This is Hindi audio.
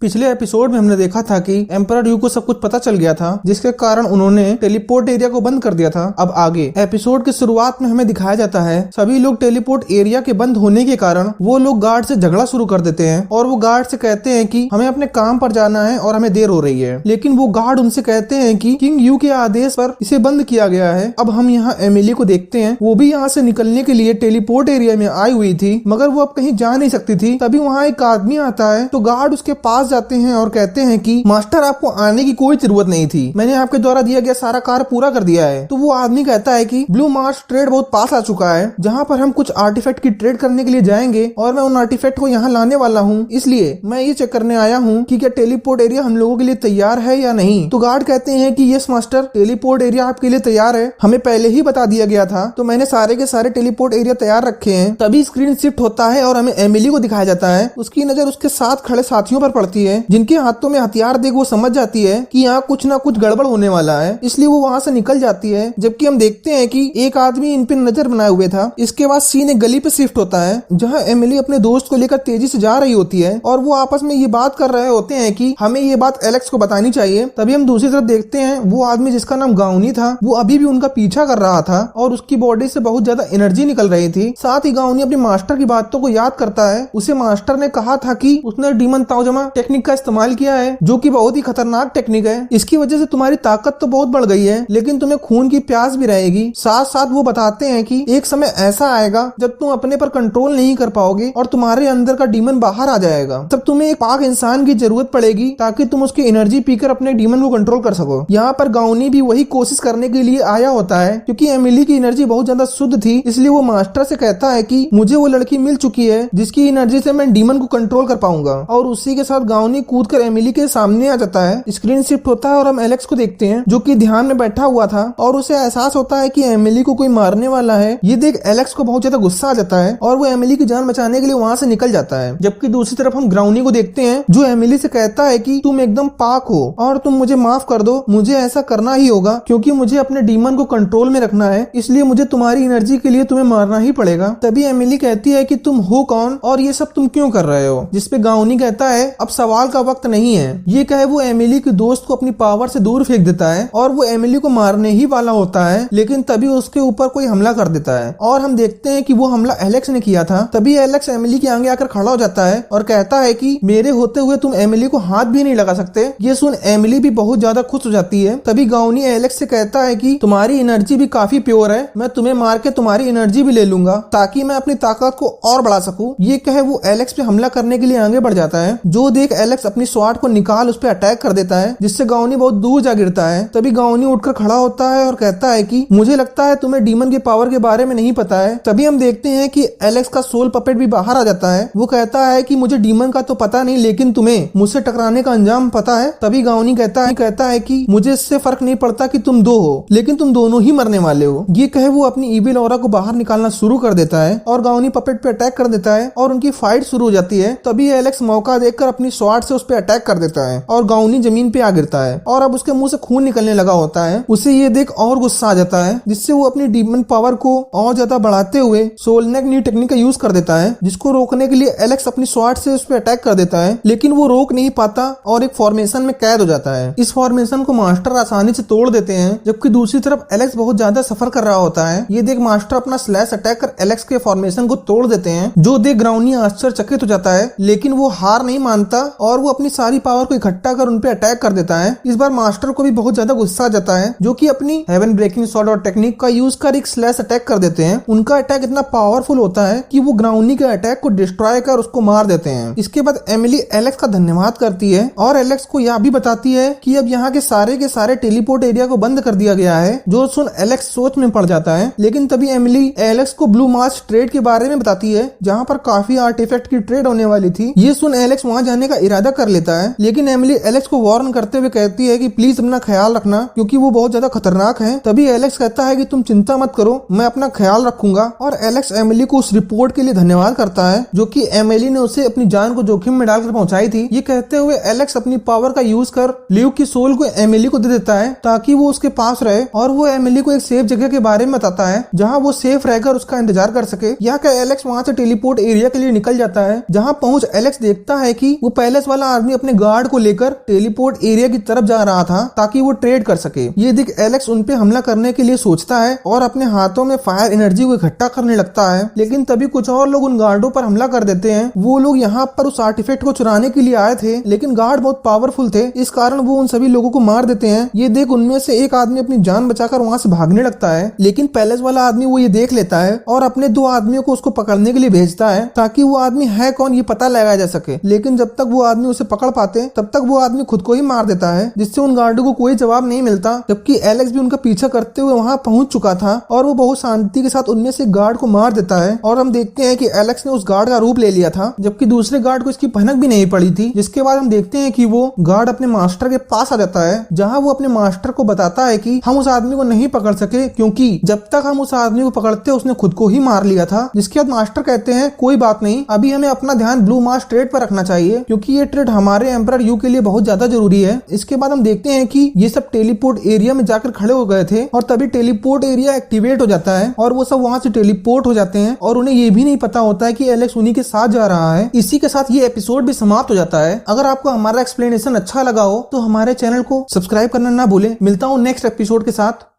पिछले एपिसोड में हमने देखा था कि एम्परर यू को सब कुछ पता चल गया था, जिसके कारण उन्होंने टेलीपोर्ट एरिया को बंद कर दिया था। अब आगे एपिसोड की शुरुआत में हमें दिखाया जाता है सभी लोग टेलीपोर्ट एरिया के बंद होने के कारण वो लोग गार्ड से झगड़ा शुरू कर देते हैं और वो गार्ड से कहते हैं कि हमें अपने काम पर जाना है और हमें देर हो रही है। लेकिन वो गार्ड उनसे कहते हैं कि किंग यू के आदेश पर इसे बंद किया गया है। अब हम यहाँ एमिली को देखते हैं, वो भी यहाँ से निकलने के लिए टेलीपोर्ट एरिया में आई हुई थी, मगर वो अब कहीं जा नहीं सकती थी। तभी वहाँ एक आदमी आता है तो गार्ड उसके पास जाते हैं और कहते हैं कि मास्टर आपको आने की कोई जरूरत नहीं थी, मैंने आपके द्वारा दिया गया सारा कार्य पूरा कर दिया है। तो वो आदमी कहता है कि ब्लू मार्स ट्रेड बहुत पास आ चुका है, जहाँ पर हम कुछ आर्टिफैक्ट की ट्रेड करने के लिए जाएंगे और मैं उन आर्टिफैक्ट को यहाँ लाने वाला हूँ, इसलिए मैं ये चेक करने आया हूँ कि क्या टेलीपोर्ट एरिया हम लोगों के लिए तैयार है या नहीं। तो गार्ड कहते हैं कि यस मास्टर, टेलीपोर्ट एरिया आपके लिए तैयार है, हमें पहले ही बता दिया गया था, तो मैंने सारे के सारे टेलीपोर्ट एरिया तैयार रखे हैं। तभी स्क्रीन शिफ्ट होता है और हमें एमिली को दिखाया जाता है। उसकी नजर उसके साथ खड़े साथियों पर पड़ती है, जिनके हाथों में हथियार देख वो समझ जाती है कि यहाँ कुछ ना कुछ गड़बड़ होने वाला है, इसलिए वो वहाँ से निकल जाती है। जबकि हम देखते हैं कि एक आदमी इन पे नजर बनाए हुए था। इसके बाद सीन एक गली पे शिफ्ट होता है, जहाँ एमिली अपने दोस्त को लेकर तेजी से जा रही होती है और वो आपस में ये बात कर रहे होते हैं कि हमें ये बात एलेक्स को बतानी चाहिए। तभी हम दूसरी तरफ देखते हैं वो आदमी जिसका नाम गाउनी था, वो अभी भी उनका पीछा कर रहा था और उसकी बॉडी से बहुत ज्यादा एनर्जी निकल रही थी। साथ ही गाउनी अपने मास्टर की बातों को याद करता है। उसे मास्टर ने कहा था कि उसने डीमन ताओजमा टेक्निक का इस्तेमाल किया है, जो कि बहुत ही खतरनाक टेक्निक है। इसकी वजह से तुम्हारी ताकत तो बहुत बढ़ गई है, लेकिन तुम्हें खून की प्यास भी रहेगी। साथ साथ वो बताते हैं कि एक समय ऐसा आएगा जब तुम अपने पर कंट्रोल नहीं कर पाओगे और तुम्हारे अंदर का डीमन बाहर आ जाएगा। तब तुम्हें एक पाक इंसान की जरूरत पड़ेगी ताकि तुम उसकी एनर्जी पीकर अपने डीमन को कंट्रोल कर सको। यहाँ पर गाउनी भी वही कोशिश करने के लिए आया होता है, क्योंकि एमिली की एनर्जी बहुत ज्यादा शुद्ध थी, इसलिए वो मास्टर से कहता है कि मुझे वो लड़की मिल चुकी है जिसकी एनर्जी से मैं डीमन को कंट्रोल कर पाऊंगा। और उसी के साथ गाउनी कूदकर एमिली के सामने आ जाता है। स्क्रीन शिफ्ट होता है और हम एलेक्स को देखते हैं, जो कि ध्यान में बैठा हुआ था और उसे एहसास होता है कि एमिली को कोई मारने वाला है। ये देख एलेक्स को बहुत ज्यादा गुस्सा आ जाता है और वो एमिली की जान बचाने के लिए वहाँ से निकल जाता है। जबकि दूसरी तरफ हम ग्राउनी को देखते हैं, जो एमिली से कहता है कि तुम एकदम पाक हो और तुम मुझे माफ कर दो, मुझे ऐसा करना ही होगा क्योंकि मुझे अपने डीमन को कंट्रोल में रखना है, इसलिए मुझे तुम्हारी एनर्जी के लिए तुम्हें मारना ही पड़ेगा। तभी एमिली कहती है कि तुम हो कौन और ये सब तुम क्यों कर रहे हो, जिसपे गाउनी कहता है अब सवाल का वक्त नहीं है। ये कहे वो एमिली के दोस्त को अपनी पावर से दूर फेंक देता है और वो एमिली को मारने ही वाला होता है, लेकिन तभी उसके ऊपर कोई हमला कर देता है और हम देखते हैं कि वो हमला एलेक्स ने किया था। तभी एलेक्स एमिली के आगे आकर खड़ा हो जाता है और कहता है कि मेरे होते हुए तुम एमिली को हाथ भी नहीं लगा सकते। ये सुन एमिली भी बहुत ज्यादा खुश हो जाती है। तभी गाउनी एलेक्स से कहता है कि तुम्हारी एनर्जी भी काफी प्योर है, मैं तुम्हें मार के तुम्हारी एनर्जी भी ले लूंगा ताकि मैं अपनी ताकत को और बढ़ा सकूं। ये कहे वो एलेक्स पे हमला करने के लिए आगे बढ़ जाता है, जो देख एलेक्स अपनी स्वॉर्ड को निकाल उस पर अटैक कर देता है, जिससे गाउनी बहुत दूर जा गिरता है। तभी गाउनी उठकर खड़ा होता है और कहता है कि मुझे लगता है तुम्हें डीमन के पावर के बारे में नहीं पता है। तभी हम देखते हैं कि एलेक्स का सोल पपेट भी बाहर आ जाता है। वो कहता है कि मुझे डीमन का तो पता नहीं, लेकिन तुम्हें मुझसे टकराने का अंजाम पता है। तभी गाउनी कहता है कि मुझे इससे फर्क नहीं पड़ता कि तुम दो हो, लेकिन तुम दोनों ही मरने वाले हो। ये कहे वो अपनी इविल ऑरा को बाहर निकालना शुरू कर देता है और गाउनी पपेट पे अटैक कर देता है और उनकी फाइट शुरू हो जाती है। तभी एलेक्स मौका देखकर अपनी स्वॉर्ड से उस पे अटैक कर देता है और गाउनी जमीन पे आ गिरता है और अब उसके मुंह से खून निकलने लगा होता है। उसे ये देख और गुस्सा आ जाता है, जिससे वो अपनी डीमन पावर को और ज्यादा बढ़ाते हुए सोलनेक न्यू टेक्निक का यूज कर देता है, जिसको रोकने के लिए एलेक्स अपनी स्वॉर्ड से उस पे अटैक कर देता है, लेकिन वो रोक नहीं पाता और एक फॉर्मेशन में कैद हो जाता है। इस फॉर्मेशन को मास्टर आसानी से तोड़ देते हैं, जबकि दूसरी तरफ एलेक्स बहुत ज्यादा सफर कर रहा होता है। ये देख मास्टर अपना स्लैश अटैक कर एलेक्स के फॉर्मेशन को तोड़ देते हैं, जो देख ग्राउनी आश्चर्यचकित हो जाता है, लेकिन वो हार नहीं मानता और वो अपनी सारी पावर को इकट्ठा कर उनपे अटैक कर देता है। इस बार मास्टर को भी बहुत ज्यादा गुस्सा आ जाता है, जो कि अपनी हेवन ब्रेकिंग स्वॉर्ड और टेक्निक का यूज कर एक स्लैश अटैक कर देते हैं। उनका अटैक इतना पावरफुल होता है कि वो ग्राउनी के अटैक को डिस्ट्रॉय कर उसको मार देते हैं। इसके बाद एमिली एलेक्स का धन्यवाद करती है और एलेक्स को यह भी बताती है कि अब यहाँ के सारे टेलीपोर्ट एरिया को बंद कर दिया गया है, जो सुन एलेक्स सोच में पड़ जाता है। लेकिन तभी एमिली एलेक्स को ब्लू मार्स ट्रेड के बारे में बताती है, जहाँ पर काफी आर्टिफैक्ट की ट्रेड होने वाली थी। ये सुन एलेक्स वहाँ जाने का इरादा कर लेता है, लेकिन एमिली एलेक्स को वार्न करते हुए कहती है कि प्लीज अपना ख्याल रखना, क्योंकि वो बहुत ज्यादा खतरनाक है। तभी एलेक्स कहता है कि तुम चिंता मत करो, मैं अपना ख्याल रखूंगा। और एलेक्स एमिली को उस रिपोर्ट के लिए धन्यवाद करता है, जो कि एमिली ने उसे अपनी जान को जोखिम में डालकर पहुंचाई थी। ये कहते हुए एलेक्स अपनी पावर का यूज कर ल्यूक की सोल को एमिली को दे देता है, ताकि वो उसके पास रहे और वो एमिली को एक सेफ जगह के बारे में बताता है, जहाँ वो सेफ रहकर उसका इंतजार कर सके। यह कह एलेक्स वहाँ से टेलीपोर्ट एरिया के लिए निकल जाता है, जहाँ पहुँच एलेक्स देखता है कि वो पहले पैलेस वाला आदमी अपने गार्ड को लेकर टेलीपोर्ट एरिया की तरफ जा रहा था ताकि वो ट्रेड कर सके। ये देख एलेक्स उन पे हमला करने के लिए सोचता है और अपने हाथों में फायर एनर्जी को इकट्ठा करने लगता है, लेकिन तभी कुछ और लोग उन गार्डों पर हमला कर देते हैं। वो लोग यहाँ पर उस आर्टिफैक्ट को चुराने के लिए आए थे, लेकिन गार्ड बहुत पावरफुल थे, इस कारण वो उन सभी लोगों को मार देते हैं। ये देख उनमें से एक आदमी अपनी जान बचाकर वहाँ से भागने लगता है, लेकिन पैलेस वाला आदमी वो ये देख लेता है और अपने 2 आदमियों को उसको पकड़ने के लिए भेजता है ताकि वो आदमी है कौन ये पता लगाया जा सके। लेकिन जब तक वो आदमी उसे पकड़ पाते तब तक वो आदमी खुद को ही मार देता है, जिससे उन गार्डों को कोई जवाब नहीं मिलता। जबकि एलेक्स भी उनका पीछा करते हुए वहाँ पहुंच चुका था और वो बहुत शांति के साथ उनमें से गार्ड को मार देता है। और हम देखते हैं कि एलेक्स ने उस गार्ड का रूप ले लिया था, जबकि दूसरे गार्ड को इसकी भनक भी नहीं पड़ी थी। जिसके बाद हम देखते हैं कि वो गार्ड अपने मास्टर के पास आ जाता है, जहाँ वो अपने मास्टर को बताता है कि हम उस आदमी को नहीं पकड़ सके क्योंकि जब तक हम उस आदमी को पकड़ते उसने खुद को ही मार लिया था। जिसके बाद मास्टर कहते हैं कोई बात नहीं, अभी हमें अपना ध्यान ब्लू मार्स ट्रेड पर रखना चाहिए क्योंकि ये ट्रेड हमारे एम्परर यू के लिए बहुत ज्यादा जरूरी है। इसके बाद हम देखते हैं कि ये सब टेलीपोर्ट एरिया में जाकर खड़े हो गए थे और तभी टेलीपोर्ट एरिया एक्टिवेट हो जाता है और वो सब वहां से टेलीपोर्ट हो जाते हैं और उन्हें ये भी नहीं पता होता है कि एलेक्स उन्हीं के साथ जा रहा है। इसी के साथ ये एपिसोड भी समाप्त हो जाता है। अगर आपको हमारा एक्सप्लेनेशन अच्छा लगा हो तो हमारे चैनल को सब्सक्राइब करना ना भूले। मिलता हूँ नेक्स्ट एपिसोड के साथ।